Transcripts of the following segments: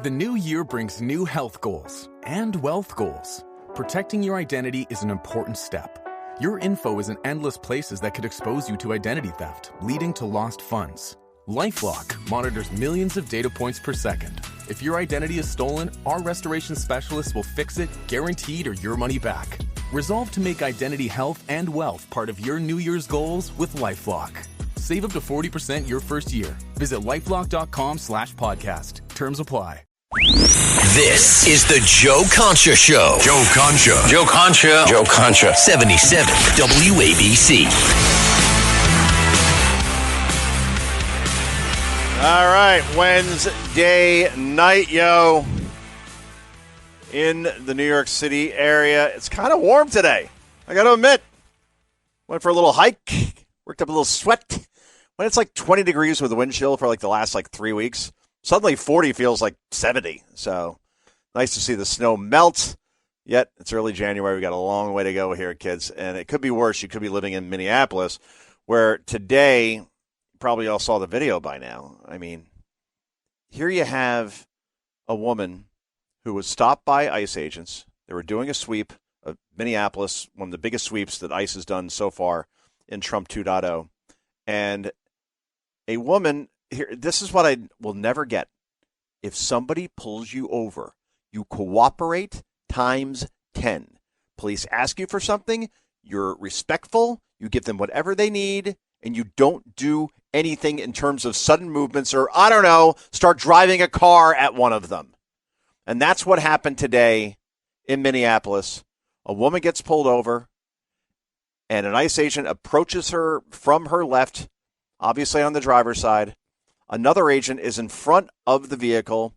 The new year brings new health goals and wealth goals. Protecting your identity is an important step. Your info is in endless places that could expose you to identity theft, leading to lost funds. LifeLock monitors millions of data points per second. If your identity is stolen, our restoration specialists will fix it, guaranteed, or your money back. Resolve to make identity health and wealth part of your New Year's goals with LifeLock. Save up to 40% your first year. Visit LifeLock.com/podcast. Terms apply. This is the Joe Concha Show. Joe Concha. Joe Concha. Joe Concha. 77 WABC. All right, Wednesday night, yo. In the New York City area. It's kind of warm today. I got to admit. Went for a little hike. Worked up a little sweat. When it's like 20 degrees with a wind chill for like the last 3 weeks, suddenly 40 feels like 70. So nice to see the snow melt. Yet it's early January. We got a long way to go here, kids. And it could be worse. You could be living in Minneapolis, where today, probably all saw the video by now. I mean, here you have a woman who was stopped by ICE agents. They were doing a sweep of Minneapolis, one of the biggest sweeps that ICE has done so far in Trump 2.0. And a woman here, this is what I will never get. If somebody pulls you over, you cooperate times 10. Police ask you for something, you're respectful, you give them whatever they need, and you don't do anything in terms of sudden movements or, I don't know, start driving a car at one of them. And that's what happened today in Minneapolis. A woman gets pulled over, and an ICE agent approaches her from her left, obviously on the driver's side. Another agent is in front of the vehicle.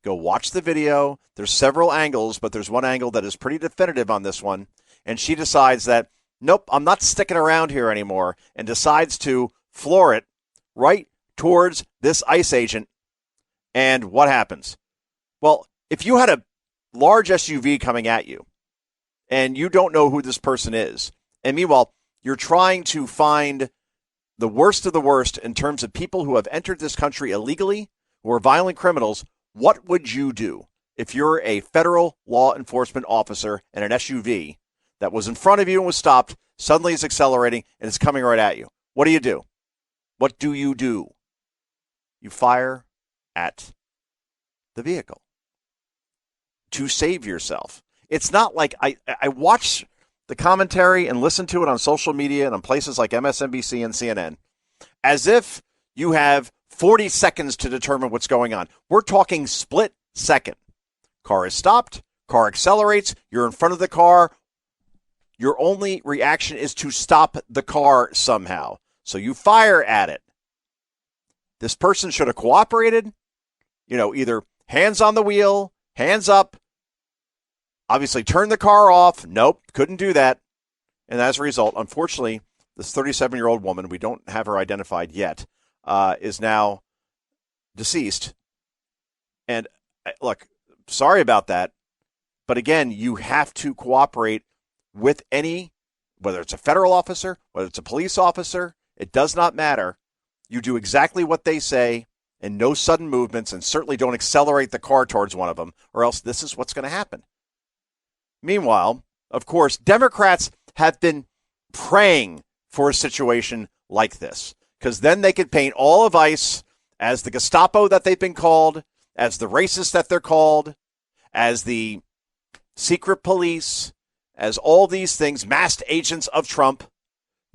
Go watch the video. There's several angles, but there's one angle that is pretty definitive on this one. And she decides that, nope, I'm not sticking around here anymore, and decides to floor it right towards this ICE agent. And what happens? Well, if you had a large SUV coming at you, and you don't know who this person is, and meanwhile, you're trying to find the worst of the worst in terms of people who have entered this country illegally, who are violent criminals, what would you do if you're a federal law enforcement officer in an SUV that was in front of you and was stopped, suddenly is accelerating, and is coming right at you? What do you do? What do? You fire at the vehicle to save yourself. It's not like I watch the commentary and listen to it on social media and on places like MSNBC and CNN as if you have 40 seconds to determine what's going on. We're talking split second. Car is stopped. Car accelerates. You're in front of the car. Your only reaction is to stop the car somehow. So you fire at it. This person should have cooperated. Either hands on the wheel, hands up. Obviously, turn the car off. Nope, couldn't do that. And as a result, unfortunately, this 37-year-old woman, we don't have her identified yet, is now deceased. And look, sorry about that. But again, you have to cooperate with whether it's a federal officer, whether it's a police officer, it does not matter. You do exactly what they say and no sudden movements, and certainly don't accelerate the car towards one of them, or else this is what's going to happen. Meanwhile, of course, Democrats have been praying for a situation like this, because then they could paint all of ICE as the Gestapo that they've been called, as the racists that they're called, as the secret police, as all these things, masked agents of Trump.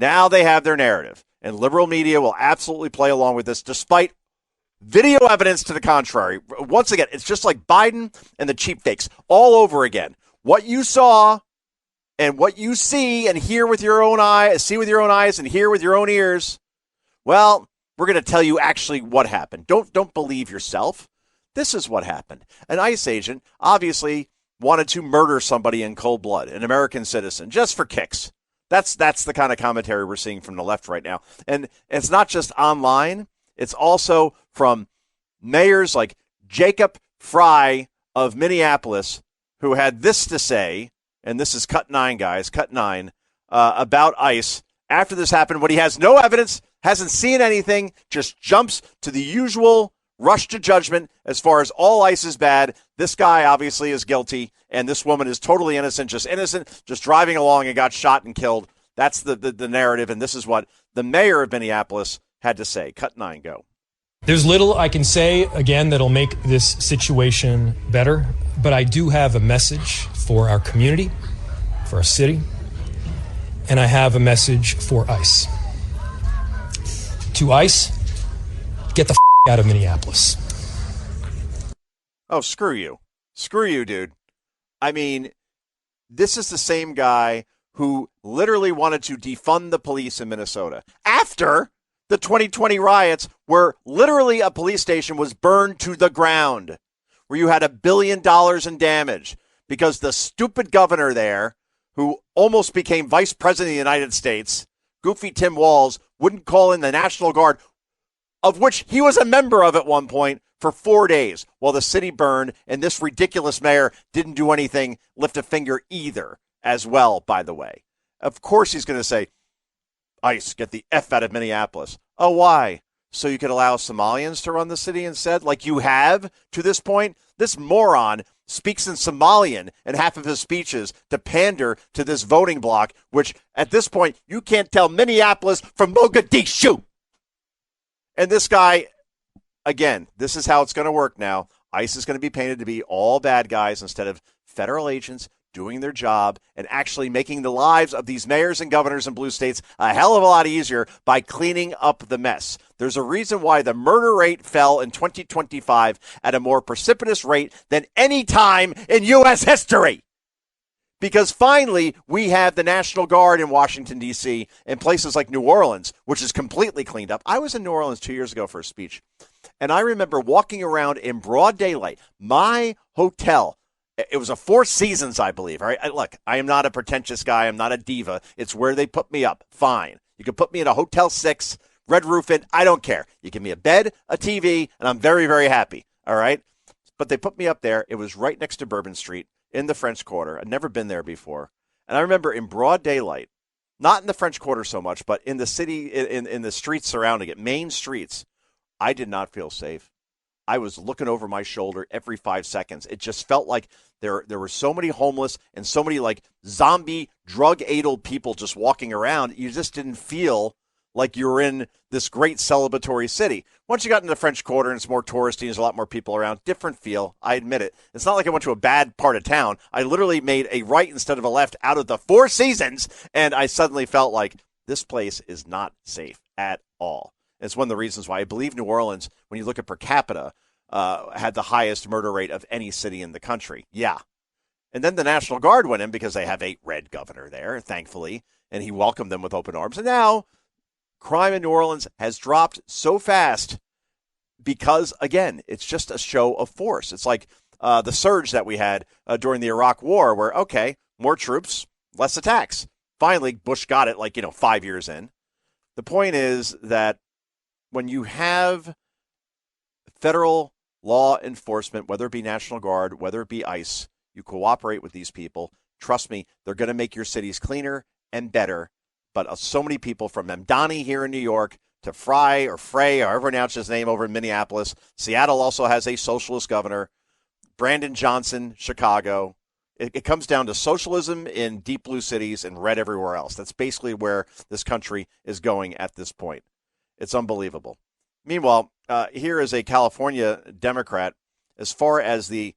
Now they have their narrative, and liberal media will absolutely play along with this, despite video evidence to the contrary. Once again, it's just like Biden and the cheap fakes all over again. What you saw and what you see and hear with your own eyes, and hear with your own ears, well, we're going to tell you actually what happened. Don't believe yourself. This is what happened. An ICE agent obviously wanted to murder somebody in cold blood, an American citizen, just for kicks. That's the kind of commentary we're seeing from the left right now. And it's not just online. It's also from mayors like Jacob Frey of Minneapolis, who had this to say, and this is cut 9, guys, cut 9, about ICE after this happened, when he has no evidence, hasn't seen anything, just jumps to the usual rush to judgment as far as all ICE is bad. This guy obviously is guilty, and this woman is totally innocent, just driving along and got shot and killed. That's the narrative, and this is what the mayor of Minneapolis had to say. Cut 9, go. There's little I can say, again, that'll make this situation better, but I do have a message for our community, for our city, and I have a message for ICE. To ICE, get the out of Minneapolis. Oh, screw you. Screw you, dude. I mean, this is the same guy who literally wanted to defund the police in Minnesota after the 2020 riots, where literally a police station was burned to the ground, where you had $1 billion in damage because the stupid governor there, who almost became vice president of the United States, Goofy Tim Walz, wouldn't call in the National Guard, of which he was a member of at one point, for 4 days while the city burned, and this ridiculous mayor didn't do anything, lift a finger either, as well, by the way. Of course he's going to say, ICE, get the F out of Minneapolis. Oh, why? So you could allow Somalians to run the city instead, like you have to this point? This moron speaks in Somalian in half of his speeches to pander to this voting bloc, which at this point, you can't tell Minneapolis from Mogadishu. And this guy, again, this is how it's going to work now. ICE is going to be painted to be all bad guys instead of federal agents doing their job and actually making the lives of these mayors and governors in blue states a hell of a lot easier by cleaning up the mess. There's a reason why the murder rate fell in 2025 at a more precipitous rate than any time in U.S. history. Because finally, we have the National Guard in Washington, D.C., and places like New Orleans, which is completely cleaned up. I was in New Orleans 2 years ago for a speech, and I remember walking around in broad daylight. My hotel, it was a Four Seasons, I believe. All right, look, I am not a pretentious guy. I'm not a diva. It's where they put me up. Fine. You can put me in a Hotel 6, Red Roof Inn. I don't care. You give me a bed, a TV, and I'm very, very happy. All right? But they put me up there. It was right next to Bourbon Street in the French Quarter. I'd never been there before. And I remember in broad daylight, not in the French Quarter so much, but in the city, in the streets surrounding it, main streets, I did not feel safe. I was looking over my shoulder every 5 seconds. It just felt like there were so many homeless and so many like zombie drug-addled people just walking around. You just didn't feel like you were in this great celebratory city. Once you got into the French Quarter and it's more touristy, there's a lot more people around, different feel, I admit it. It's not like I went to a bad part of town. I literally made a right instead of a left out of the Four Seasons, and I suddenly felt like this place is not safe at all. It's one of the reasons why I believe New Orleans, when you look at per capita, had the highest murder rate of any city in the country. Yeah. And then the National Guard went in because they have a red governor there, thankfully, and he welcomed them with open arms. And now crime in New Orleans has dropped so fast because, again, it's just a show of force. It's like the surge that we had during the Iraq War where, okay, more troops, less attacks. Finally, Bush got it 5 years in. The point is that when you have federal law enforcement, whether it be National Guard, whether it be ICE, you cooperate with these people. Trust me, they're going to make your cities cleaner and better. But so many people from Mamdani here in New York to Frey, or however pronounce his name, over in Minneapolis. Seattle also has a socialist governor. Brandon Johnson, Chicago. It comes down to socialism in deep blue cities and red everywhere else. That's basically where this country is going at this point. It's unbelievable. Meanwhile, here is a California Democrat, as far as the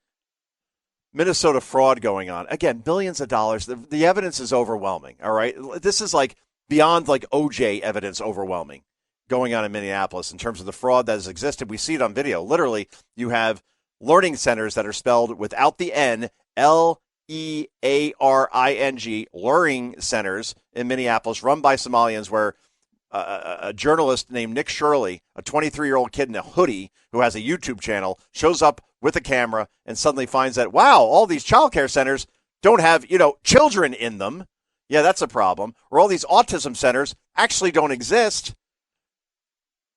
Minnesota fraud going on. Again, billions of dollars. The evidence is overwhelming, all right? This is like beyond like OJ evidence overwhelming going on in Minneapolis in terms of the fraud that has existed. We see it on video. Literally, you have learning centers that are spelled without the N, Learing, learning centers in Minneapolis run by Somalians where a journalist named Nick Shirley, a 23-year-old kid in a hoodie who has a YouTube channel, shows up with a camera and suddenly finds that, wow, all these child care centers don't have, children in them. Yeah, that's a problem. Or all these autism centers actually don't exist.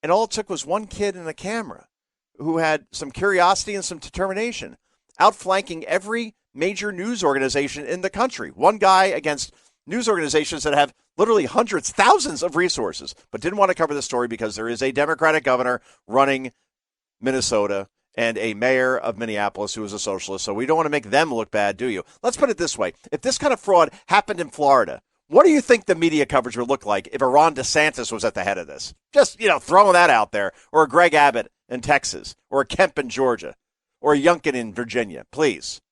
And all it took was one kid and a camera who had some curiosity and some determination, outflanking every major news organization in the country. One guy against news organizations that have literally hundreds, thousands of resources, but didn't want to cover the story because there is a Democratic governor running Minnesota and a mayor of Minneapolis who is a socialist, so we don't want to make them look bad, do you? Let's put it this way. If this kind of fraud happened in Florida, what do you think the media coverage would look like if a Ron DeSantis was at the head of this? Just, throwing that out there. Or a Greg Abbott in Texas. Or a Kemp in Georgia. Or a Youngkin in Virginia. Please.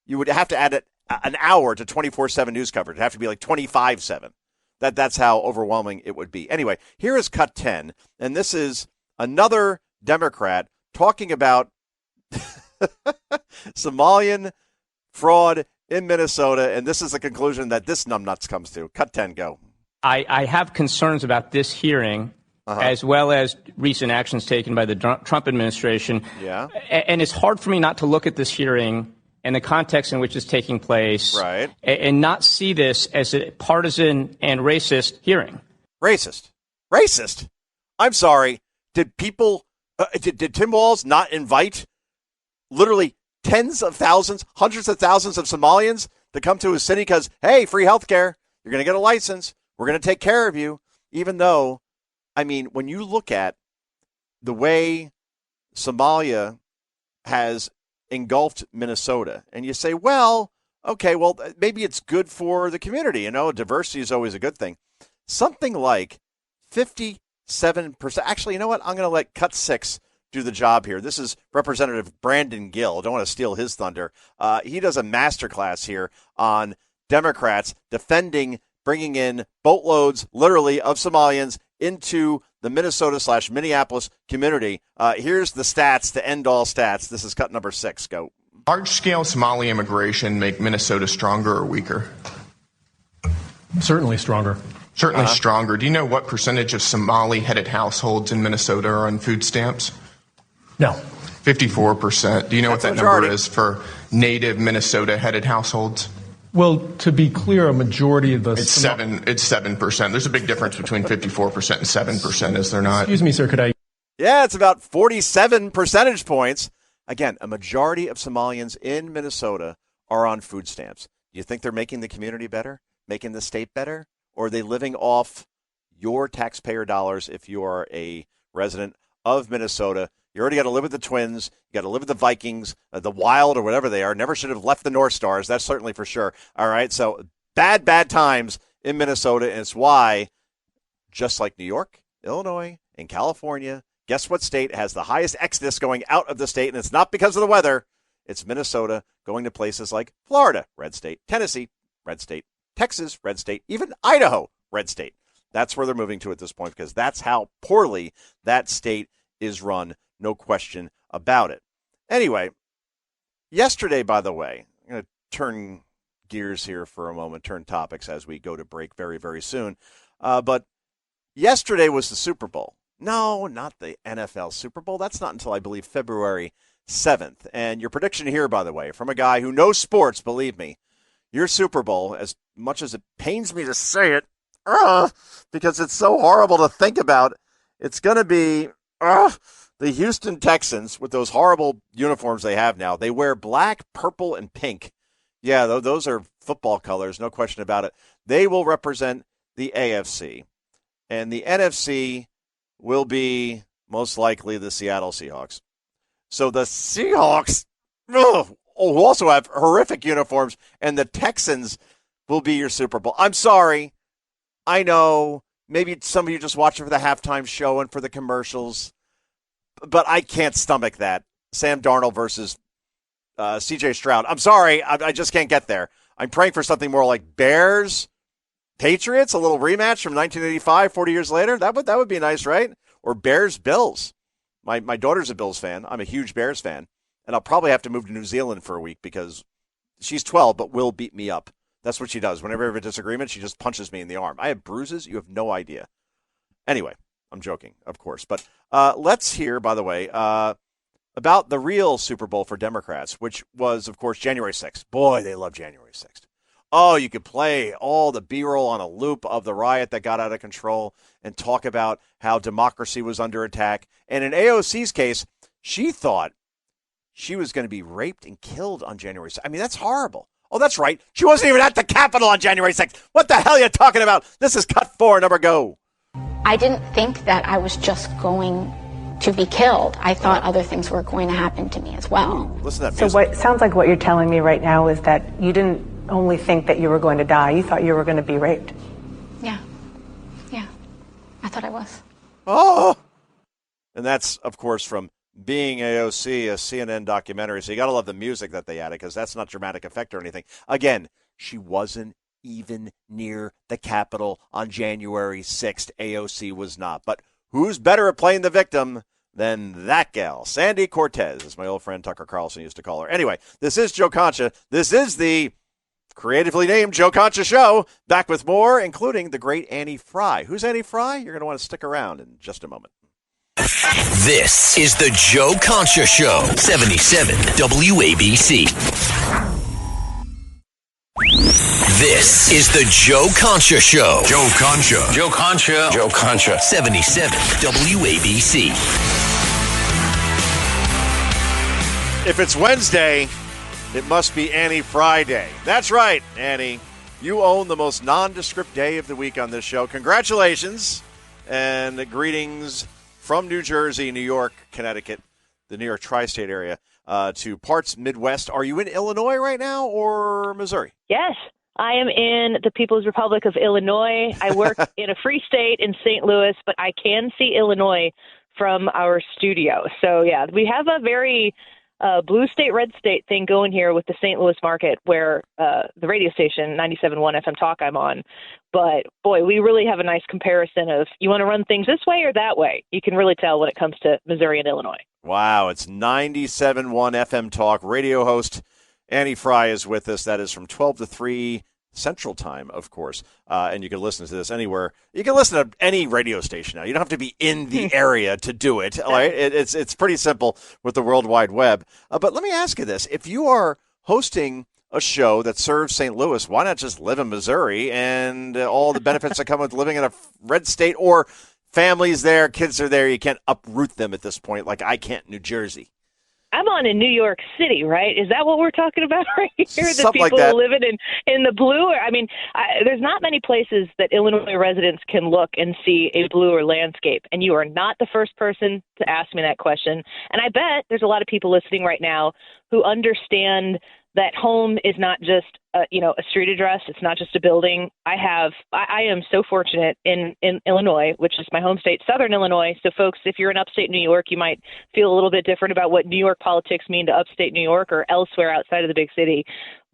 You would have to add an hour to 24/7 news coverage. It'd have to be like 25/7. That's how overwhelming it would be. Anyway, here is cut 10. And this is another Democrat talking about Somalian fraud in Minnesota, and this is the conclusion that this numbnuts comes to. Cut 10, go. I have concerns about this hearing, as well as recent actions taken by the Trump administration. Yeah. And it's hard for me not to look at this hearing and the context in which it's taking place, right, and not see this as a partisan and racist hearing. Racist? I'm sorry. Did people, did Tim Walz not invite literally tens of thousands, hundreds of thousands of Somalians to come to his city because, hey, free health care, you're going to get a license, we're going to take care of you, even though, when you look at the way Somalia has engulfed Minnesota, and you say, maybe it's good for the community, diversity is always a good thing. Something like 57%, actually, you know what, I'm going to let cut 6 do the job here. This is Representative Brandon Gill. I don't want to steal his thunder. He does a masterclass here on Democrats defending bringing in boatloads, literally, of Somalians into the Minnesota/Minneapolis community. Here's the stats to end all stats. This is cut number 6. Go. Large-scale Somali immigration make Minnesota stronger or weaker? Certainly stronger. Certainly stronger. Do you know what percentage of Somali-headed households in Minnesota are on food stamps? No. 54%. Do you know what that number is for native Minnesota-headed households? Well, to be clear, a majority of the... It's 7%. There's a big difference between 54% and 7%, is there not? Excuse me, sir, could I... Yeah, it's about 47 percentage points. Again, a majority of Somalians in Minnesota are on food stamps. Do you think they're making the community better? Making the state better? Or are they living off your taxpayer dollars if you are a resident of Minnesota? You already got to live with the Twins. You got to live with the Vikings, the Wild, or whatever they are. Never should have left the North Stars. That's certainly for sure. All right, so bad times in Minnesota, and it's why, just like New York, Illinois, and California, guess what state has the highest exodus going out of the state? And it's not because of the weather. It's Minnesota going to places like Florida, red state, Tennessee, red state, Texas, red state, even Idaho, red state. That's where they're moving to at this point because that's how poorly that state is run. No question about it. Anyway, yesterday, by the way, I'm going to turn gears here for a moment, turn topics as we go to break very, very soon. But yesterday was the Super Bowl. No, not the NFL Super Bowl. That's not until, I believe, February 7th. And your prediction here, by the way, from a guy who knows sports, believe me, your Super Bowl, as much as it pains me to say it, because it's so horrible to think about, it's going to be the Houston Texans with those horrible uniforms they have now. They wear black, purple, and pink. Yeah, those are football colors, no question about it. They will represent the AFC. And the NFC will be most likely the Seattle Seahawks. So the Seahawks will also have horrific uniforms, and the Texans will be your Super Bowl. I'm sorry. I know maybe some of you just watch it for the halftime show and for the commercials, but I can't stomach that. Sam Darnold versus C.J. Stroud. I'm sorry. I just can't get there. I'm praying for something more like Bears, Patriots, a little rematch from 1985, 40 years later. That would be nice, right? Or Bears, Bills. My daughter's a Bills fan. I'm a huge Bears fan. And I'll probably have to move to New Zealand for a week because she's 12 but will beat me up. That's what she does. Whenever I have a disagreement, she just punches me in the arm. I have bruises. You have no idea. Anyway, I'm joking, of course. But let's hear, by the way, about the real Super Bowl for Democrats, which was, of course, January 6th. Boy, they love January 6th. Oh, you could play all the B-roll on a loop of the riot that got out of control and talk about how democracy was under attack. And in AOC's case, she thought she was going to be raped and killed on January 6th. I mean, that's horrible. Oh, that's right. She wasn't even at the Capitol on January 6th. What the hell are you talking about? This is cut 4, number go. I didn't think that I was just going to be killed, I thought other things were going to happen to me as well. Listen to that So music. what sounds like what you're telling me right now is that you didn't only think that you were going to die, you thought you were going to be raped. Yeah. I thought I was. Oh! And that's, of course, from Being AOC, a CNN documentary. So you got to love the music that they added, because that's not dramatic effect or anything. Again, she wasn't even near the Capitol on January 6th. AOC was not. But who's better at playing the victim than that gal? Sandy Cortez, as my old friend Tucker Carlson used to call her. Anyway, this is Joe Concha. This is the creatively named Joe Concha Show. Back with more, including the great Annie Frey. Who's Annie Frey? You're going to want to stick around in just a moment. This is the Joe Concha Show, 77 WABC. This is the Joe Concha Show. Joe Concha. Joe Concha. Joe Concha. 77 WABC. If it's Wednesday, it must be Annie Frey Day. That's right, Annie. You own the most nondescript day of the week on this show. Congratulations and greetings from New Jersey, New York, Connecticut, the New York tri-state area, to parts Midwest. Are you in Illinois right now or Missouri? Yes, I am in the People's Republic of Illinois. I work in a free state in St. Louis, but I can see Illinois from our studio. So, yeah, we have a very blue state, red state thing going here with the St. Louis market, where the radio station, 97.1 FM Talk, I'm on. But, boy, we really have a nice comparison of, you want to run things this way or that way? You can really tell when it comes to Missouri and Illinois. Wow, it's 97.1 FM Talk. Radio host Annie Frey is with us. That is from 12 to 3 Central Time, of course. And you can listen to this anywhere. You can listen to any radio station now. You don't have to be in the area to do it. Right? It's pretty simple with the World Wide Web. But let me ask you this. If you are hosting a show that serves St. Louis, why not just live in Missouri and all the benefits that come with living in a red state, or families there, kids are there, you can't uproot them at this point like I can't in New Jersey? I'm on in New York City, right? Is that what we're talking about right here? Something the people like that. living in the blue? I mean, there's not many places that Illinois residents can look and see a bluer landscape. And you are not the first person to ask me that question. And I bet there's a lot of people listening right now who understand that home is not just a street address. It's not just a building. I am so fortunate in Illinois, which is my home state, Southern Illinois. So folks, if you're in upstate New York, you might feel a little bit different about what New York politics mean to upstate New York or elsewhere outside of the big city.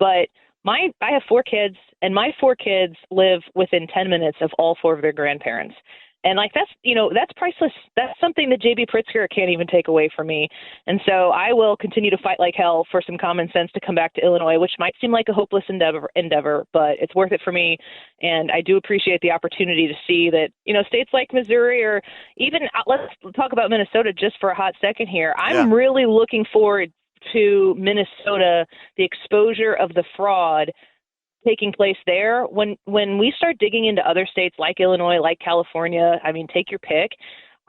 But I have 4 kids, and my 4 kids live within 10 minutes of all 4 of their grandparents. And that's priceless. That's something that J.B. Pritzker can't even take away from me. And so I will continue to fight like hell for some common sense to come back to Illinois, which might seem like a hopeless endeavor, but it's worth it for me. And I do appreciate the opportunity to see that, states like Missouri, or even let's talk about Minnesota just for a hot second here. I'm really looking forward to Minnesota, the exposure of the fraud taking place there. When we start digging into other states like Illinois, like California, I mean, take your pick,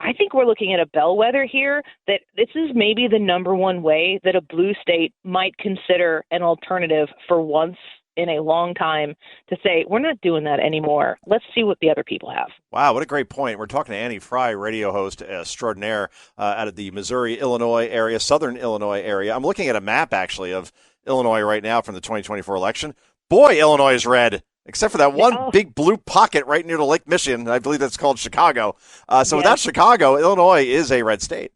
I think we're looking at a bellwether here that this is maybe the number one way that a blue state might consider an alternative for once in a long time to say, we're not doing that anymore. Let's see what the other people have. Wow, what a great point. We're talking to Annie Frey, radio host extraordinaire out of the Missouri-Illinois area, Southern Illinois area. I'm looking at a map, actually, of Illinois right now from the 2024 election. Boy, Illinois is red, except for that one big blue pocket right near the Lake Michigan. I believe that's called Chicago. Without Chicago, Illinois is a red state.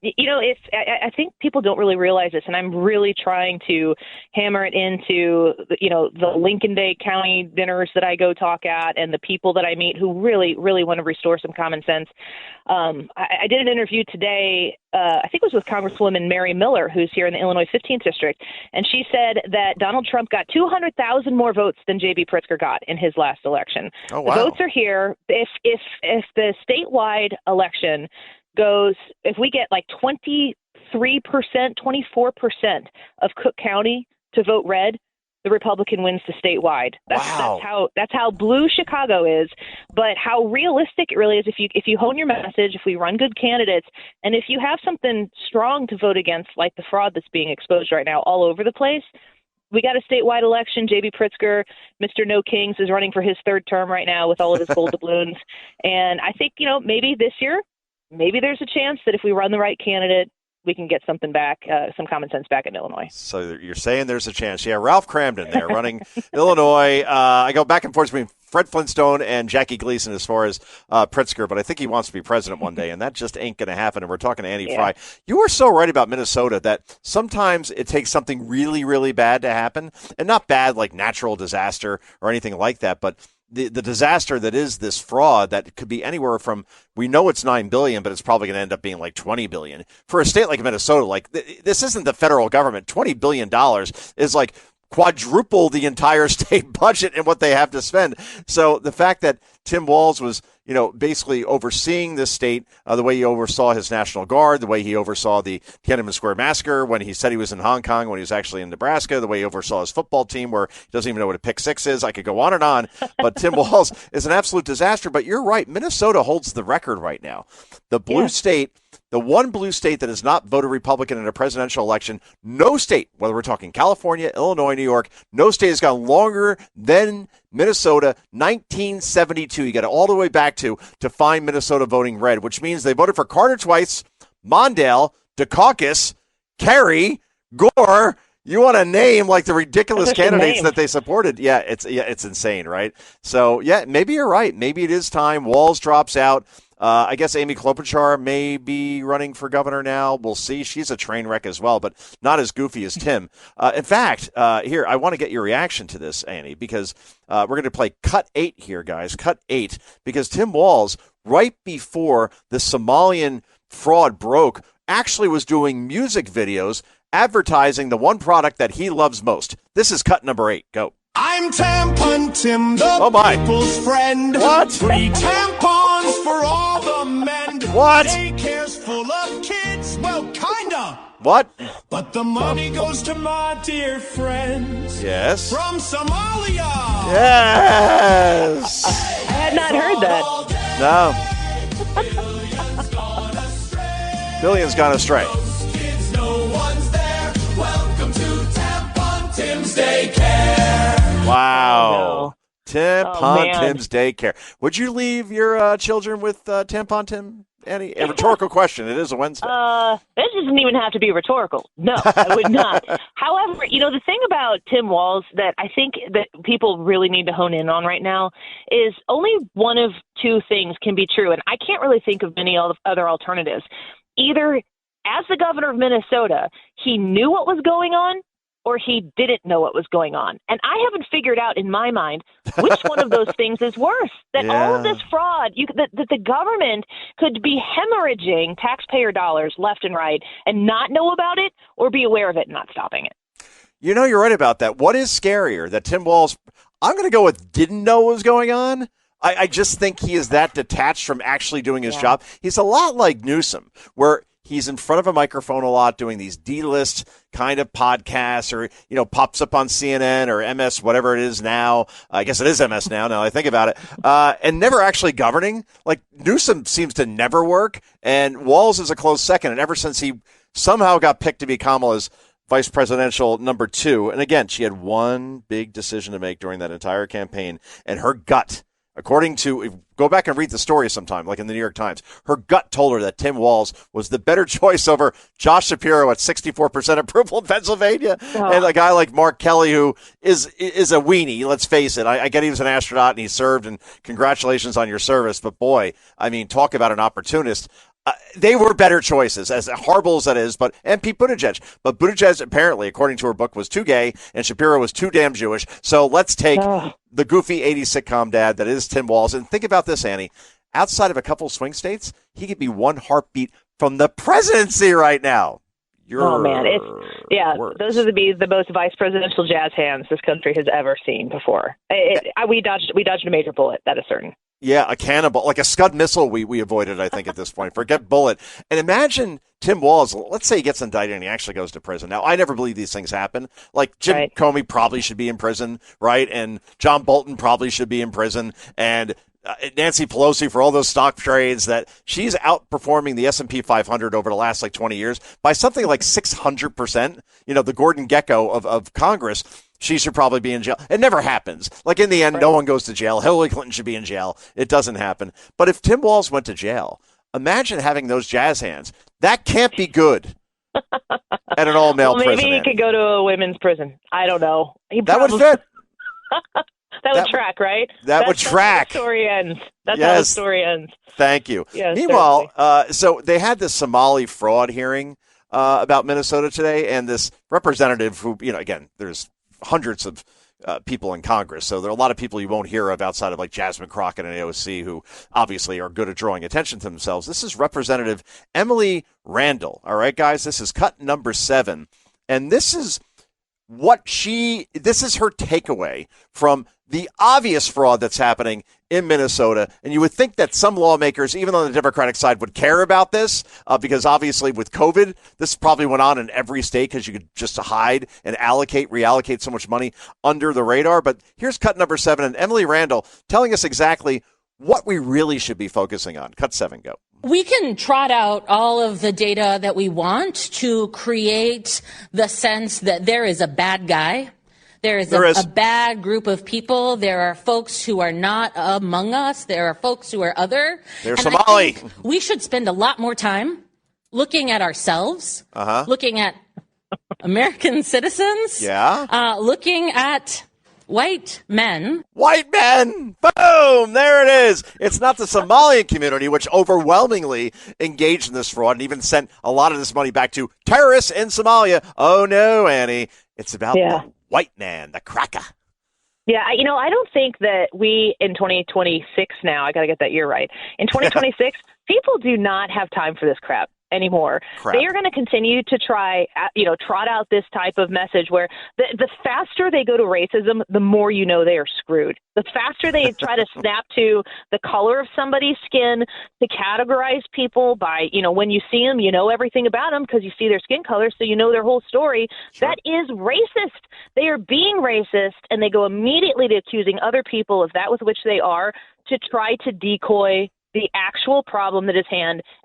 I think people don't really realize this, and I'm really trying to hammer it into, the Lincoln Day County dinners that I go talk at and the people that I meet who really, really want to restore some common sense. I did an interview today, I think it was with Congresswoman Mary Miller, who's here in the Illinois 15th District, and she said that Donald Trump got 200,000 more votes than J.B. Pritzker got in his last election. Oh, wow. The votes are here. If the statewide election goes, if we get like 23%, 24% of Cook County to vote red, the Republican wins the statewide. That's how blue Chicago is, but how realistic it really is if you hone your message, if we run good candidates, and if you have something strong to vote against, like the fraud that's being exposed right now all over the place. We got a statewide election. J.B. Pritzker, Mr. No Kings, is running for his 3rd term right now with all of his gold doubloons. And I think, maybe this year maybe there's a chance that if we run the right candidate, we can get something back, some common sense back in Illinois. So you're saying there's a chance. Yeah, Ralph Cramden there running Illinois. I go back and forth between Fred Flintstone and Jackie Gleason as far as Pritzker, but I think he wants to be president one day, and that just ain't going to happen. And we're talking to Annie Frey. You are so right about Minnesota that sometimes it takes something really, really bad to happen, and not bad like natural disaster or anything like that, but the disaster that is this fraud that could be anywhere from, we know it's $9 billion, but it's probably going to end up being like $20 billion. For a state like Minnesota, like this isn't the federal government. $20 billion is like quadruple the entire state budget and what they have to spend. So the fact that Tim Walz was, basically overseeing this state, the way he oversaw his National Guard, the way he oversaw the Tiananmen Square massacre when he said he was in Hong Kong when he was actually in Nebraska, the way he oversaw his football team where he doesn't even know what a pick six is. I could go on and on, but Tim Walz is an absolute disaster. But you're right. Minnesota holds the record right now. The blue state, the one blue state that has not voted Republican in a presidential election, no state, whether we're talking California, Illinois, New York, no state has gone longer than Minnesota, 1972. You got it all the way back to find Minnesota voting red, which means they voted for Carter twice, Mondale, Dukakis, Kerry, Gore. You want to name like the ridiculous candidates that they supported. Yeah, it's insane, right? So, yeah, maybe you're right. Maybe it is time. Walz drops out. I guess Amy Klobuchar may be running for governor now. We'll see. She's a train wreck as well, but not as goofy as Tim. In fact, here, I want to get your reaction to this, Annie, because we're going to play Cut 8 here, guys. Cut 8, because Tim Walz, right before the Somalian fraud broke, actually was doing music videos advertising the one product that he loves most. This is cut number 8. Go. I'm Tampon Tim, the people's friend. What? Free tampons for all the men. What? Daycare's full of kids. Well, kinda. What? But the money goes to my dear friends. Yes. From Somalia. Yes. I had not heard that. No. Billions gone astray. Kids, no one's there. Welcome to Tampon Tim's Daycare. Wow. Oh, no. Tampon Tim's Daycare. Would you leave your children with Tampon Tim, Annie? A rhetorical question. It is a Wednesday. This doesn't even have to be rhetorical. No, I would not. However, the thing about Tim Walz that I think that people really need to hone in on right now is only one of two things can be true, and I can't really think of many other alternatives. Either as the governor of Minnesota, he knew what was going on, or he didn't know what was going on. And I haven't figured out in my mind which one of those things is worse. That all of this fraud, that the government could be hemorrhaging taxpayer dollars left and right and not know about it or be aware of it and not stopping it. You're right about that. What is scarier? That Tim Walz, I'm going to go with didn't know what was going on. I just think he is that detached from actually doing his job. He's a lot like Newsom, where he's in front of a microphone a lot doing these D-list kind of podcasts or, pops up on CNN or MS, whatever it is now. I guess it is MS now I think about it. And never actually governing. Like Newsom seems to never work. And Walz is a close second. And ever since he somehow got picked to be Kamala's vice presidential number 2. And again, she had one big decision to make during that entire campaign. And her gut, according to, go back and read the story sometime, like in the New York Times, her gut told her that Tim Walz was the better choice over Josh Shapiro at 64% approval in Pennsylvania, and a guy like Mark Kelly, who is a weenie, let's face it. I get he was an astronaut and he served, and congratulations on your service, but boy, I mean, talk about an opportunist. They were better choices, as horrible as that is, and Pete Buttigieg. But Buttigieg, apparently, according to her book, was too gay, and Shapiro was too damn Jewish. So let's take the goofy 80s sitcom dad that is Tim Walz. And think about this, Annie. Outside of a couple swing states, he could be one heartbeat from the presidency right now. Man, those are the most vice presidential jazz hands this country has ever seen before. We dodged a major bullet, that is certain. Yeah, a cannonball, like a Scud missile we avoided, I think, at this point. Forget bullet. And imagine Tim Walz, let's say he gets indicted and he actually goes to prison. Now, I never believe these things happen. Like Jim Comey probably should be in prison, right? And John Bolton probably should be in prison. And Nancy Pelosi, for all those stock trades, that she's outperforming the S&P 500 over the last 20 years by something like 600%. The Gordon Gekko of Congress. She should probably be in jail. It never happens. Like in the end, no one goes to jail. Hillary Clinton should be in jail. It doesn't happen. But if Tim Walz went to jail, Imagine having those jazz hands. That can't be good at an all-male prison. Maybe he could go to a women's prison. I don't know. That would fit. That would track, right? That would track. That's how the story ends. That's how the story ends. Thank you. Yes, meanwhile, so they had this Somali fraud hearing about Minnesota today, and this representative who, again, there's hundreds of people in Congress, so there are a lot of people you won't hear of outside of like Jasmine Crockett and AOC, who obviously are good at drawing attention to themselves. This is Representative Emily Randall. All right, guys, this is cut number 7, and this is this is her takeaway from the obvious fraud that's happening in Minnesota. And you would think that some lawmakers, even on the Democratic side, would care about this because obviously with COVID, this probably went on in every state because you could just hide and reallocate so much money under the radar. But here's cut number 7, and Emily Randall telling us exactly what we really should be focusing on. Cut 7, go. We can trot out all of the data that we want to create the sense that there is a bad guy. There is a bad group of people. There are folks who are not among us. There are folks who are other. They're Somali. We should spend a lot more time looking at ourselves, looking at American citizens, looking at white men. White men! Boom! There it is. It's not the Somalian community, which overwhelmingly engaged in this fraud and even sent a lot of this money back to terrorists in Somalia. Oh, no, Annie. It's about the white man, the cracker. Yeah, I don't think that we in 2026 now, I got to get that year right. In 2026, people do not have time for this crap anymore. They are going to continue to try, trot out this type of message where the faster they go to racism, the more they are screwed. The faster they try to snap to the color of somebody's skin, to categorize people by, when you see them, you know everything about them because you see their skin color, so you know their whole story. Sure. That is racist. They are being racist, and they go immediately to accusing other people of that with which they are to try to decoy the actual problem that is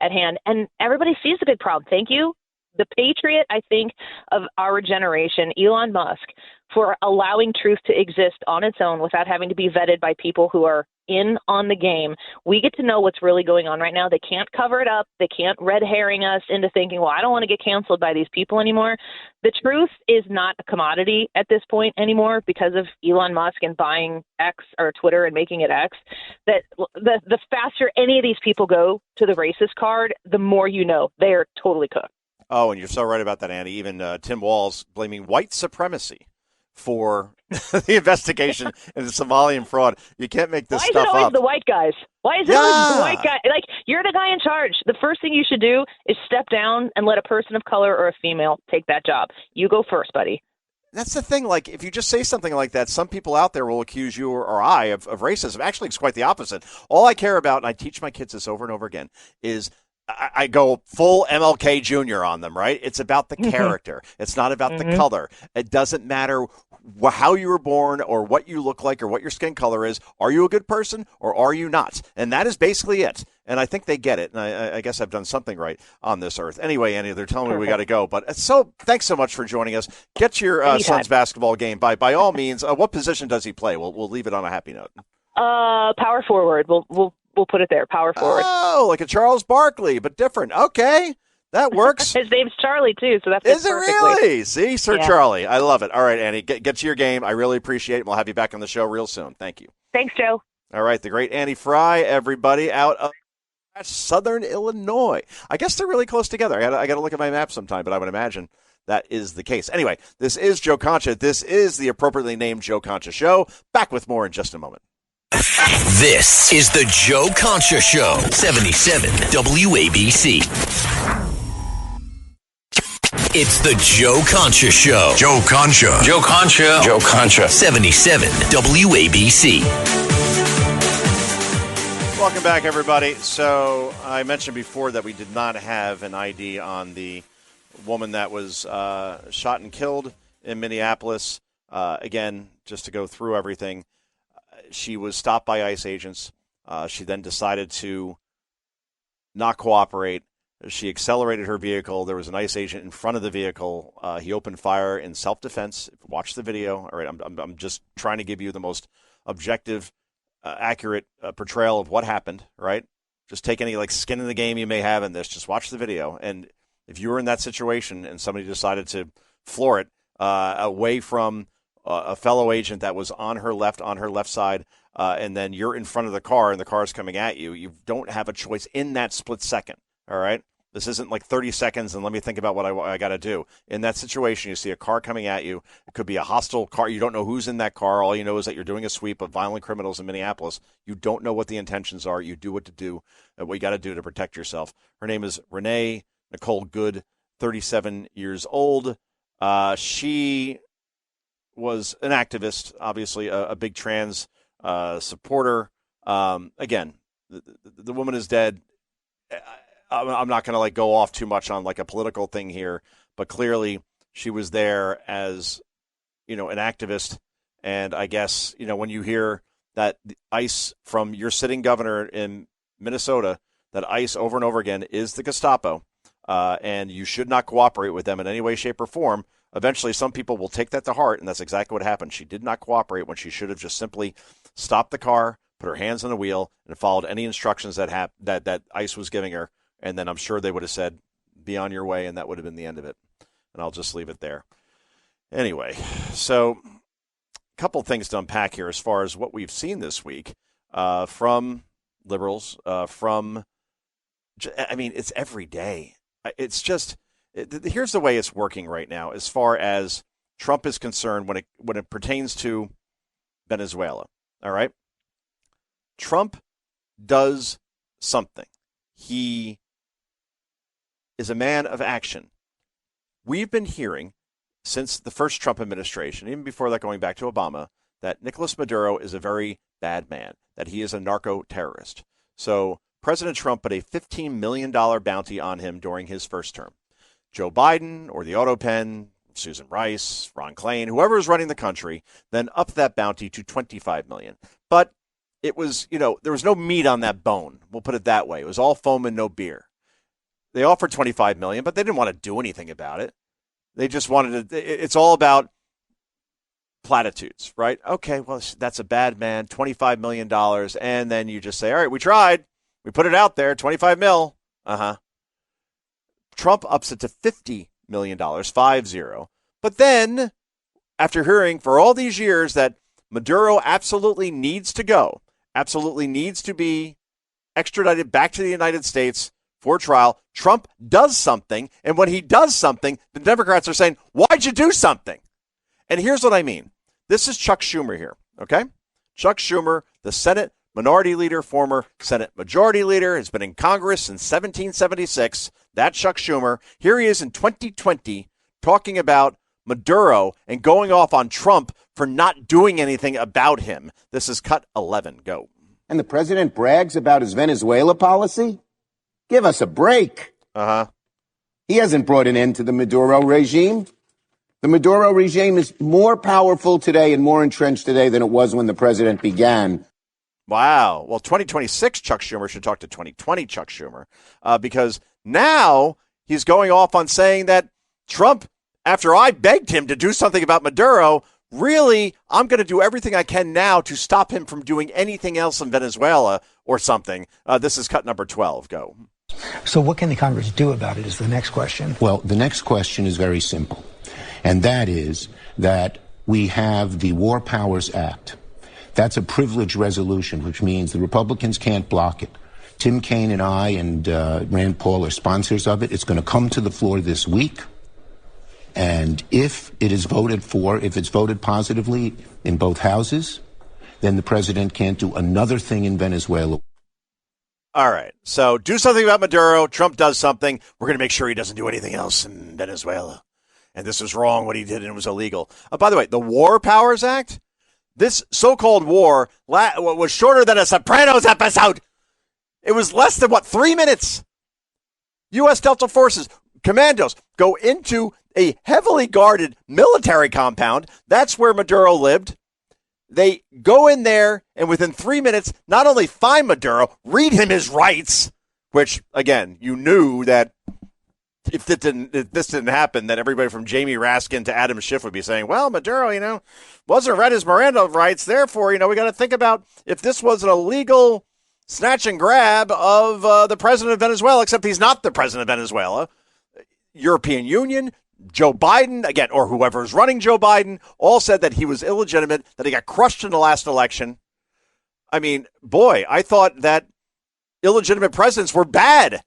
at hand. And everybody sees the big problem. Thank you, the patriot, I think, of our generation, Elon Musk, for allowing truth to exist on its own without having to be vetted by people who are in on the game. We get to know what's really going on right now. They can't cover it up. They can't red herring us into thinking, well, I don't want to get canceled by these people anymore. The truth is not a commodity at this point anymore because of Elon Musk and buying X or Twitter and making it X. That the faster any of these people go to the racist card, the more they are totally cooked. Oh, and you're so right about that, Annie. Even Tim Walz blaming white supremacy for the investigation into Somalian fraud. You can't make this stuff up. Why is it always the white guys? Why is it always the white guy? Like, you're the guy in charge. The first thing you should do is step down and let a person of color or a female take that job. You go first, buddy. That's the thing. Like, if you just say something like that, some people out there will accuse you or I of racism. Actually, it's quite the opposite. All I care about, and I teach my kids this over and over again, is I go full MLK Jr. on them, right? It's about the character. It's not about the color. It doesn't matter how you were born or what you look like or what your skin color is. Are you a good person or are you not? And that is basically it. And I think they get it. And I guess I've done something right on this earth. Anyway, Annie, they're telling me we got to go. But thanks so much for joining us. Get to your son's basketball game by all means. What position does he play? We'll leave it on a happy note. Power forward. We'll put it there. Power forward. Oh, like a Charles Barkley, but different. Okay. That works. His name's Charlie, too, so that's Is it really? See, Sir Charlie. I love it. All right, Annie, get to your game. I really appreciate it. We'll have you back on the show real soon. Thank you. Thanks, Joe. All right, the great Annie Frey, everybody, out of Southern Illinois. I guess they're really close together. I got to look at my map sometime, but I would imagine that is the case. Anyway, this is Joe Concha. This is the appropriately named Joe Concha Show. Back with more in just a moment. This is the Joe Concha Show, 77 WABC. It's the Joe Concha Show. Joe Concha. Joe Concha. Joe Concha. 77 WABC. Welcome back, everybody. So I mentioned before that we did not have an ID on the woman that was shot and killed in Minneapolis. Again, just to go through everything. She was stopped by ICE agents. She then decided to not cooperate. She accelerated her vehicle. There was an ICE agent in front of the vehicle. He opened fire in self-defense. Watch the video. All right, I'm just trying to give you the most objective, accurate portrayal of what happened, right? Just take any skin in the game you may have in this. Just watch the video. And if you were in that situation and somebody decided to floor it away from a fellow agent that was on her left side, and then you're in front of the car and the car is coming at you, you don't have a choice in that split second. All right? This isn't 30 seconds and let me think about what I got to do. In that situation, you see a car coming at you. It could be a hostile car. You don't know who's in that car. All you know is that you're doing a sweep of violent criminals in Minneapolis. You don't know what the intentions are. You do what you got to do to protect yourself. Her name is Renee Nicole Good, 37 years old. She was an activist, obviously a big trans supporter. Again, the woman is dead. I'm not going to go off too much on a political thing here, but clearly she was there as, an activist. And I guess, when you hear that ICE from your sitting governor in Minnesota, that ICE over and over again is the Gestapo, and you should not cooperate with them in any way, shape, or form, eventually some people will take that to heart, and that's exactly what happened. She did not cooperate when she should have just simply stopped the car, put her hands on the wheel, and followed any instructions that ICE was giving her. And then I'm sure they would have said, be on your way, and that would have been the end of it. And I'll just leave it there. Anyway, so a couple things to unpack here as far as what we've seen this week from liberals, it's every day. It's just, here's the way it's working right now as far as Trump is concerned when it pertains to Venezuela. All right? Trump does something. He is a man of action. We've been hearing since the first Trump administration, even before that going back to Obama, that Nicolas Maduro is a very bad man, that he is a narco-terrorist. So President Trump put a $15 million bounty on him during his first term. Joe Biden or the Autopen, Susan Rice, Ron Klain, whoever is running the country, then upped that bounty to $25 million. But it was, there was no meat on that bone. We'll put it that way. It was all foam and no beer. They offered $25 million, but they didn't want to do anything about it. They just wanted to. It's all about platitudes, right? Okay, well, that's a bad man. $25 million, and then you just say, all right, we tried. We put it out there. $25 mil. Trump ups it to $50 million, 50. But then, after hearing for all these years that Maduro absolutely needs to go, absolutely needs to be extradited back to the United States for trial, Trump does something, and when he does something, the Democrats are saying, why'd you do something? And here's what I mean. This is Chuck Schumer here, okay? Chuck Schumer, the Senate minority leader, former Senate majority leader, has been in Congress since 1776. That's Chuck Schumer. Here he is in 2020 talking about Maduro and going off on Trump for not doing anything about him. This is cut 11. Go. And the president brags about his Venezuela policy? Give us a break. He hasn't brought an end to the Maduro regime. The Maduro regime is more powerful today and more entrenched today than it was when the president began. Wow. Well, 2026 Chuck Schumer should talk to 2020 Chuck Schumer because now he's going off on saying that Trump, after I begged him to do something about Maduro, really, I'm going to do everything I can now to stop him from doing anything else in Venezuela or something. This is cut number 12. Go. So what can the Congress do about it is the next question. Well, the next question is very simple, and that is that we have the War Powers Act. That's a privilege resolution, which means the Republicans can't block it. Tim Kaine and I and Rand Paul are sponsors of it. It's going to come to the floor this week. And if it is voted for, if it's voted positively in both houses, then the president can't do another thing in Venezuela. All right. So do something about Maduro. Trump does something. We're going to make sure he doesn't do anything else in Venezuela. And this was wrong what he did and it was illegal. By the way, the War Powers Act, this so-called war was shorter than a Sopranos episode. It was less than, 3 minutes? U.S. Delta Forces, commandos, go into a heavily guarded military compound. That's where Maduro lived. They go in there, and within 3 minutes, not only find Maduro, read him his rights, which, again, you knew that if this didn't happen, that everybody from Jamie Raskin to Adam Schiff would be saying, well, Maduro, wasn't read his Miranda rights. Therefore, we got to think about if this was an illegal snatch and grab of the president of Venezuela, except he's not the president of Venezuela. European Union, Joe Biden, again, or whoever is running Joe Biden, all said that he was illegitimate, that he got crushed in the last election. I mean, boy, I thought that illegitimate presidents were bad,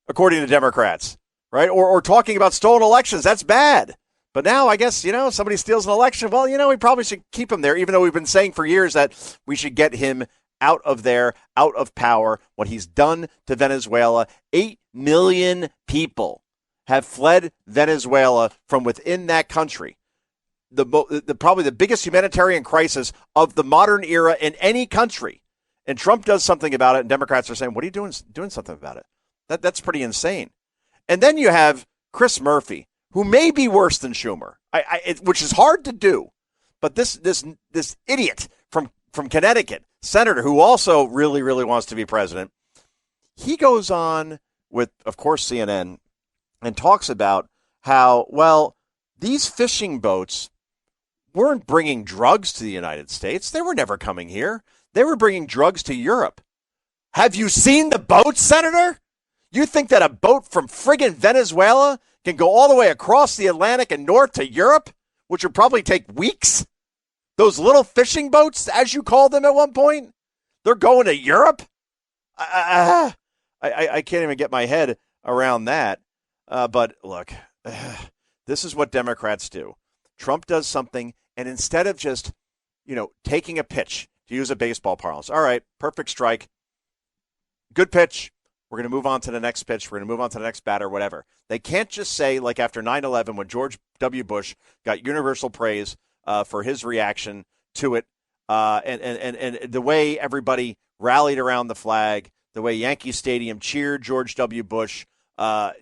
according to Democrats, right? Or talking about stolen elections, that's bad. But now I guess, somebody steals an election. Well, we probably should keep him there, even though we've been saying for years that we should get him out of there, out of power. What he's done to Venezuela, 8 million people have fled Venezuela from within that country. The probably the biggest humanitarian crisis of the modern era in any country. And Trump does something about it, and Democrats are saying, what are you doing something about it? That's pretty insane. And then you have Chris Murphy, who may be worse than Schumer, which is hard to do. But this idiot from Connecticut, senator, who also really, really wants to be president, he goes on with, of course, CNN, and talks about how, well, these fishing boats weren't bringing drugs to the United States. They were never coming here. They were bringing drugs to Europe. Have you seen the boats, Senator? You think that a boat from friggin' Venezuela can go all the way across the Atlantic and north to Europe, which would probably take weeks? Those little fishing boats, as you called them at one point, they're going to Europe? I can't even get my head around that. But look, this is what Democrats do. Trump does something, and instead of just, taking a pitch, to use a baseball parlance, all right, perfect strike, good pitch, we're going to move on to the next pitch, we're going to move on to the next batter, whatever. They can't just say, like after 9/11, when George W. Bush got universal praise for his reaction to it, and the way everybody rallied around the flag, the way Yankee Stadium cheered George W. Bush,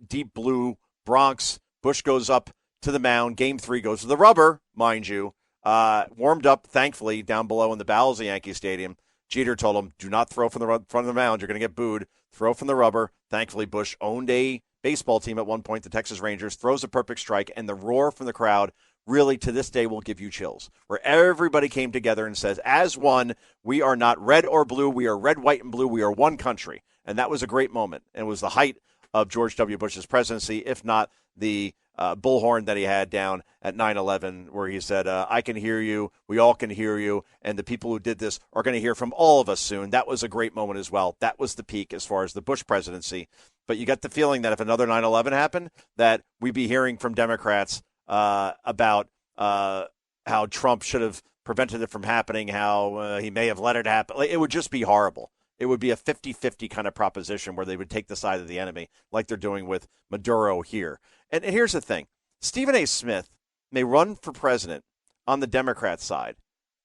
deep blue, Bronx, Bush goes up to the mound, Game 3 goes to the rubber, mind you, warmed up, thankfully, down below in the bowels of Yankee Stadium. Jeter told him, do not throw from the front of the mound, you're going to get booed, throw from the rubber. Thankfully, Bush owned a baseball team at one point, the Texas Rangers, throws a perfect strike, and the roar from the crowd really, to this day, will give you chills, where everybody came together and says, as one, we are not red or blue, we are red, white, and blue, we are one country. And that was a great moment, and it was the height of George W. Bush's presidency, if not the bullhorn that he had down at 9/11, where he said, I can hear you, we all can hear you, and the people who did this are going to hear from all of us soon. That was a great moment as well. That was the peak as far as the Bush presidency. But you get the feeling that if another 9/11 happened, that we'd be hearing from Democrats about how Trump should have prevented it from happening, how he may have let it happen. It would just be horrible. It would be a 50-50 kind of proposition where they would take the side of the enemy like they're doing with Maduro here. And here's the thing. Stephen A. Smith may run for president on the Democrat side.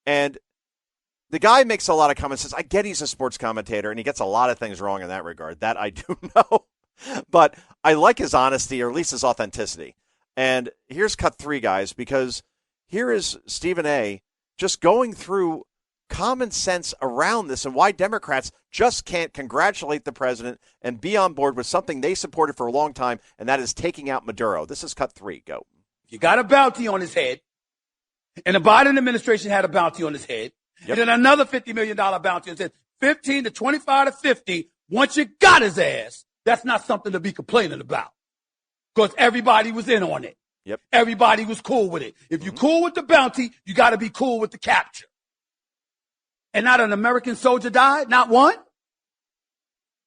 And the guy makes a lot of comments, says, I get he's a sports commentator, and he gets a lot of things wrong in that regard. That I do know. But I like his honesty, or at least his authenticity. And here's cut 3, guys, because here is Stephen A. just going through common sense around this and why Democrats just can't congratulate the president and be on board with something they supported for a long time, and that is taking out Maduro. This is cut 3. Go. You got a bounty on his head, and the Biden administration had a bounty on his head, and then another $50 million bounty on his head, 15 to 25 to 50. Once you got his ass, that's not something to be complaining about, because everybody was in on it. Yep. Everybody was cool with it. If you're cool with the bounty, you got to be cool with the capture. And not an American soldier died? Not one?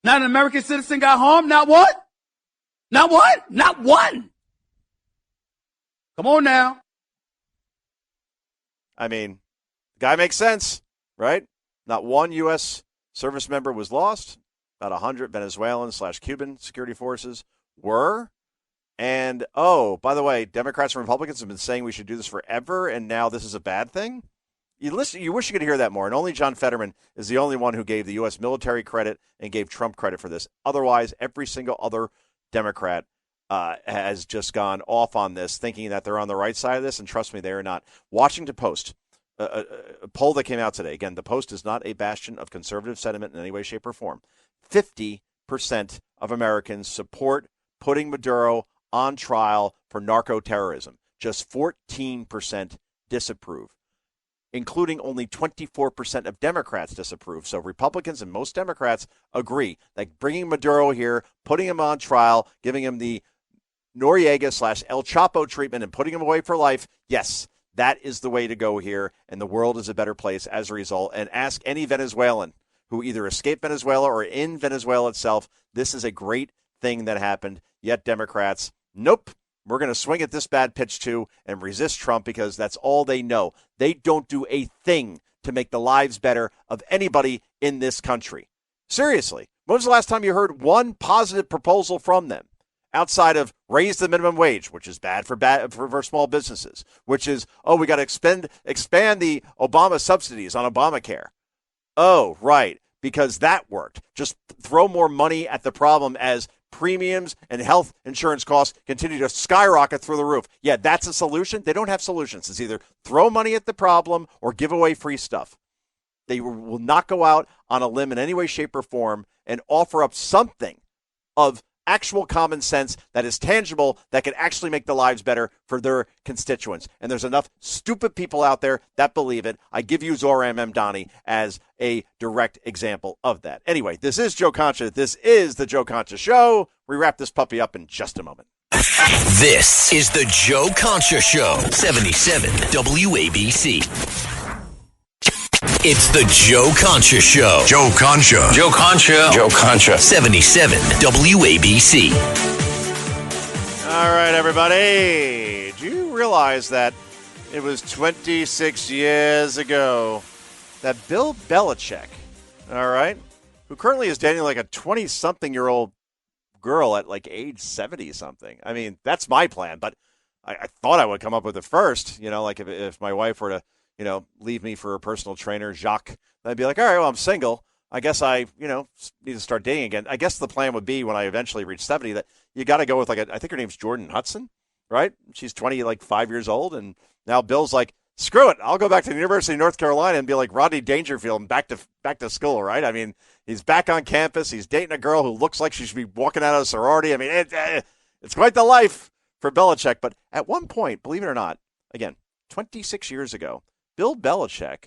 Not an American citizen got harmed? Not one? Not one? Not one. Come on now. I mean, the guy makes sense, right? Not one U.S. service member was lost. About 100 Venezuelan/Cuban security forces were. And, oh, by the way, Democrats and Republicans have been saying we should do this forever, and now this is a bad thing? You wish you could hear that more. And only John Fetterman is the only one who gave the U.S. military credit and gave Trump credit for this. Otherwise, every single other Democrat has just gone off on this, thinking that they're on the right side of this. And trust me, they are not. Washington Post, a poll that came out today. Again, the Post is not a bastion of conservative sentiment in any way, shape, or form. 50% of Americans support putting Maduro on trial for narco-terrorism. Just 14% disapprove. including only 24% of Democrats disapprove. So Republicans and most Democrats agree that bringing Maduro here, putting him on trial, giving him the Noriega/El Chapo treatment and putting him away for life, yes, that is the way to go here, and the world is a better place as a result. And ask any Venezuelan who either escaped Venezuela or in Venezuela itself, this is a great thing that happened. Yet Democrats, nope, we're going to swing at this bad pitch too and resist Trump because that's all they know. They don't do a thing to make the lives better of anybody in this country. Seriously, when was the last time you heard one positive proposal from them? Outside of raise the minimum wage, which is bad for small businesses, which is, we got to expand the Obama subsidies on Obamacare. Oh, right, because that worked. Just throw more money at the problem as premiums and health insurance costs continue to skyrocket through the roof. Yeah, that's a solution. They don't have solutions. It's either throw money at the problem or give away free stuff. They will not go out on a limb in any way, shape, or form and offer up something of actual common sense that is tangible that can actually make the lives better for their constituents. And there's enough stupid people out there that believe it. I give you Zohran Mamdani as a direct example of that. Anyway, this is Joe Concha. This is the Joe Concha Show. We wrap this puppy up in just a moment. This is the Joe Concha Show, 77 WABC. It's the Joe Concha Show. Joe Concha. Joe Concha. Joe Concha. 77 WABC. All right, everybody. Do you realize that it was 26 years ago that Bill Belichick, all right, who currently is dating like a 20-something-year-old girl at like age 70-something. I mean, that's my plan, but I thought I would come up with it first, like if my wife were to, leave me for a personal trainer, Jacques, I'd be like, all right, well, I'm single. I guess I, need to start dating again. I guess the plan would be when I eventually reach 70 that you got to go with I think her name's Jordan Hudson, right? She's 5 years old. And now Bill's like, screw it. I'll go back to the University of North Carolina and be like Rodney Dangerfield and back to school, right? I mean, he's back on campus. He's dating a girl who looks like she should be walking out of a sorority. I mean, it's quite the life for Belichick. But at one point, believe it or not, again, 26 years ago, Bill Belichick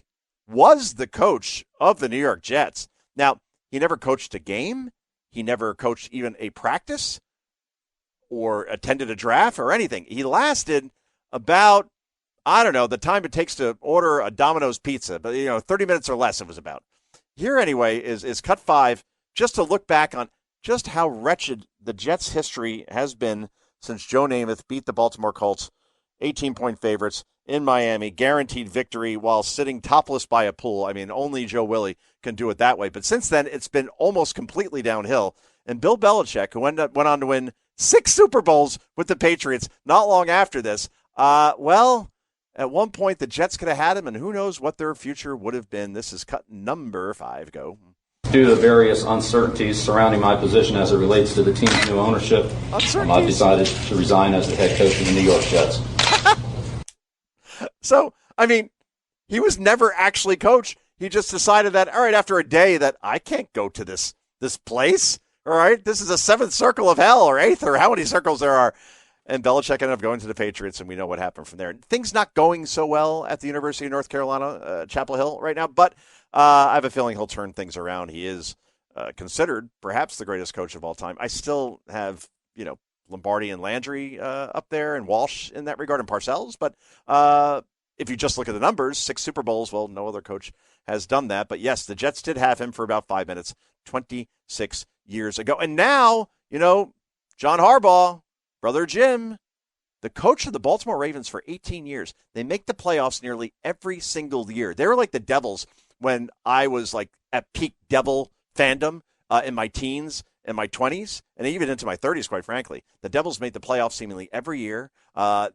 was the coach of the New York Jets. Now, he never coached a game. He never coached even a practice or attended a draft or anything. He lasted about, the time it takes to order a Domino's pizza. But, 30 minutes or less it was about. Here, anyway, is Cut 5, just to look back on just how wretched the Jets' history has been since Joe Namath beat the Baltimore Colts, 18-point favorites, in Miami, guaranteed victory while sitting topless by a pool. I mean, only Joe Willie can do it that way. But since then, it's been almost completely downhill. And Bill Belichick, who went on to win 6 Super Bowls with the Patriots not long after this, at one point, the Jets could have had him, and who knows what their future would have been. This is cut number 5. Go. Due to various uncertainties surrounding my position as it relates to the team's new ownership, I've decided to resign as the head coach of the New York Jets. So, I mean, he was never actually coach. He just decided that, all right, after a day that I can't go to this place. All right, this is a 7th circle of hell or 8th or how many circles there are. And Belichick ended up going to the Patriots, and we know what happened from there. Things not going so well at the University of North Carolina, Chapel Hill right now, but I have a feeling he'll turn things around. He is considered perhaps the greatest coach of all time. I still have, Lombardi and Landry up there and Walsh in that regard and Parcells. But if you just look at the numbers, 6 Super Bowls, well, no other coach has done that. But, yes, the Jets did have him for about 5 minutes 26 years ago. And now, John Harbaugh, brother Jim, the coach of the Baltimore Ravens for 18 years. They make the playoffs nearly every single year. They were like the Devils when I was like at peak Devil fandom in my teens and my 20s, and even into my 30s, quite frankly. The Devils made the playoffs seemingly every year.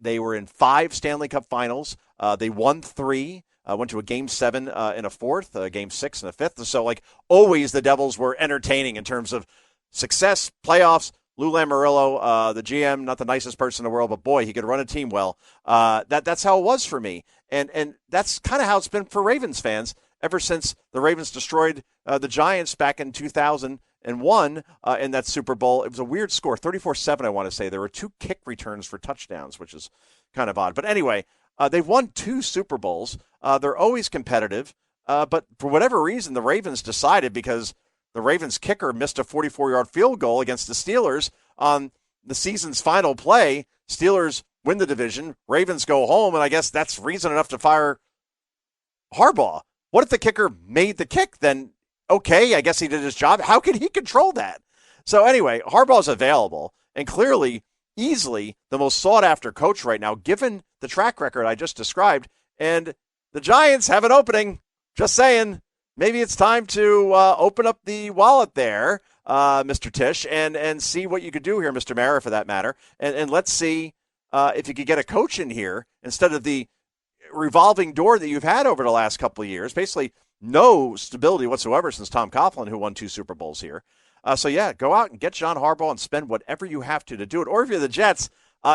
They were in 5 Stanley Cup finals. They won 3, went to a Game 7 in a 4th, a Game 6 and a 5th. So, always the Devils were entertaining in terms of success, playoffs. Lou Lamoriello, the GM, not the nicest person in the world, but boy, he could run a team well. That's how it was for me. And that's kind of how it's been for Ravens fans ever since the Ravens destroyed the Giants back in 2001 in that Super Bowl. It was a weird score, 34-7, I want to say. There were 2 kick returns for touchdowns, which is kind of odd. But anyway, they've won 2 Super Bowls. They're always competitive. But for whatever reason, the Ravens decided, because the Ravens kicker missed a 44-yard field goal against the Steelers on the season's final play. Steelers win the division. Ravens go home, and I guess that's reason enough to fire Harbaugh. What if the kicker made the kick? Then, okay, I guess he did his job. How can he control that? So anyway, Harbaugh's available, and clearly, easily the most sought-after coach right now, given the track record I just described. And the Giants have an opening. Just saying, maybe it's time to open up the wallet there, Mr. Tisch, and see what you could do here, Mr. Mara, for that matter. And let's see if you could get a coach in here instead of the revolving door that you've had over the last couple of years. Basically, no stability whatsoever since Tom Coughlin, who won 2 Super Bowls here. So, yeah, go out and get John Harbaugh and spend whatever you have to do it. Or if you're the Jets,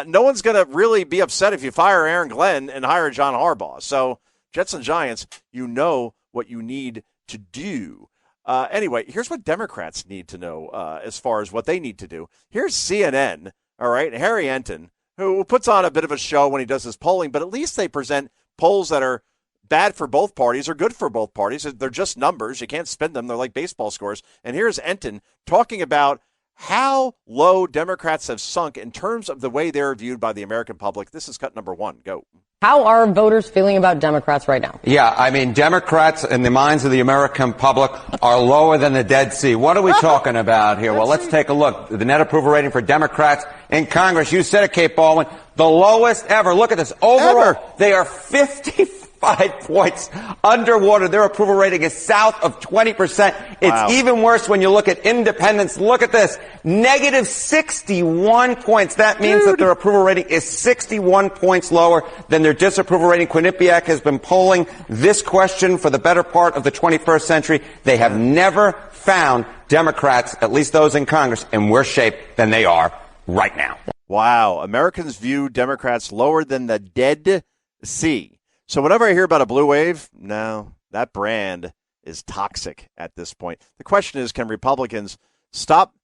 no one's going to really be upset if you fire Aaron Glenn and hire John Harbaugh. So, Jets and Giants, you know what you need to do. Anyway, here's what Democrats need to know as far as what they need to do. Here's CNN, all right, Harry Enton, who puts on a bit of a show when he does his polling, but at least they present polls that are bad for both parties or good for both parties. They're just numbers. You can't spin them. They're like baseball scores. And here's Enton talking about how low Democrats have sunk in terms of the way they're viewed by the American public. This is cut number 1. Go. How are voters feeling about Democrats right now? Yeah, I mean, Democrats in the minds of the American public are lower than the Dead Sea. What are we talking about here? Well, let's take a look. The net approval rating for Democrats in Congress, you said it, Kate Baldwin, the lowest ever. Look at this. Overall, they are 55 points underwater. Their approval rating is south of 20%. It's even worse when you look at independents. Look at this. Negative 61 points. That means that their approval rating is 61 points lower than their disapproval rating. Quinnipiac has been polling this question for the better part of the 21st century. They have never found Democrats, at least those in Congress, in worse shape than they are right now. Wow. Americans view Democrats lower than the Dead Sea. So whenever I hear about a blue wave, no, that brand is toxic at this point. The question is, can Republicans stop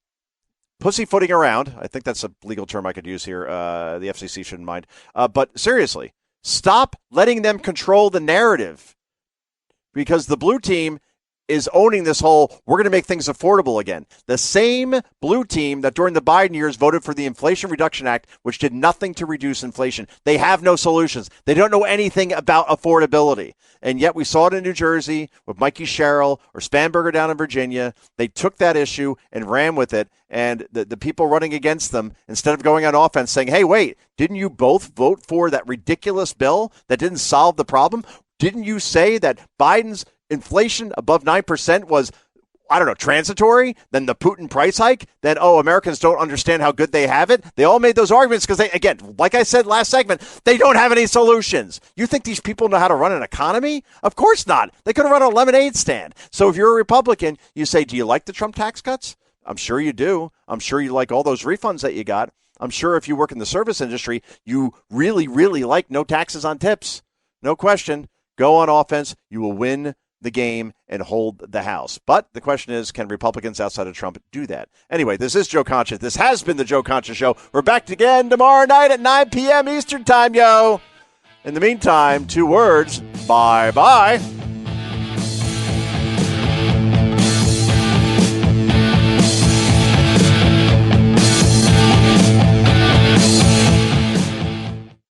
pussyfooting around? I think that's a legal term I could use here. The FCC shouldn't mind. But seriously, stop letting them control the narrative, because the blue team is owning this whole, we're going to make things affordable again. The same blue team that during the Biden years voted for the Inflation Reduction Act, which did nothing to reduce inflation. They have no solutions. They don't know anything about affordability. And yet we saw it in New Jersey with Mikey Sherrill or Spanberger down in Virginia. They took that issue and ran with it. And the people running against them, instead of going on offense saying, hey, wait, didn't you both vote for that ridiculous bill that didn't solve the problem? Didn't you say that Biden's inflation above 9% was, I don't know, transitory? Then the Putin price hike? Then, Americans don't understand how good they have it? They all made those arguments because they, again, like I said last segment, they don't have any solutions. You think these people know how to run an economy? Of course not. They could have run a lemonade stand. So if you're a Republican, you say, do you like the Trump tax cuts? I'm sure you do. I'm sure you like all those refunds that you got. I'm sure if you work in the service industry, you really, really like no taxes on tips. No question. Go on offense. You will win the game and hold the House. But the question is, can Republicans outside of Trump do that? Anyway, this is Joe Concha. This has been the Joe Concha Show. We're back again tomorrow night at 9 p.m. Eastern Time, yo. In the meantime, 2 words. Bye-bye.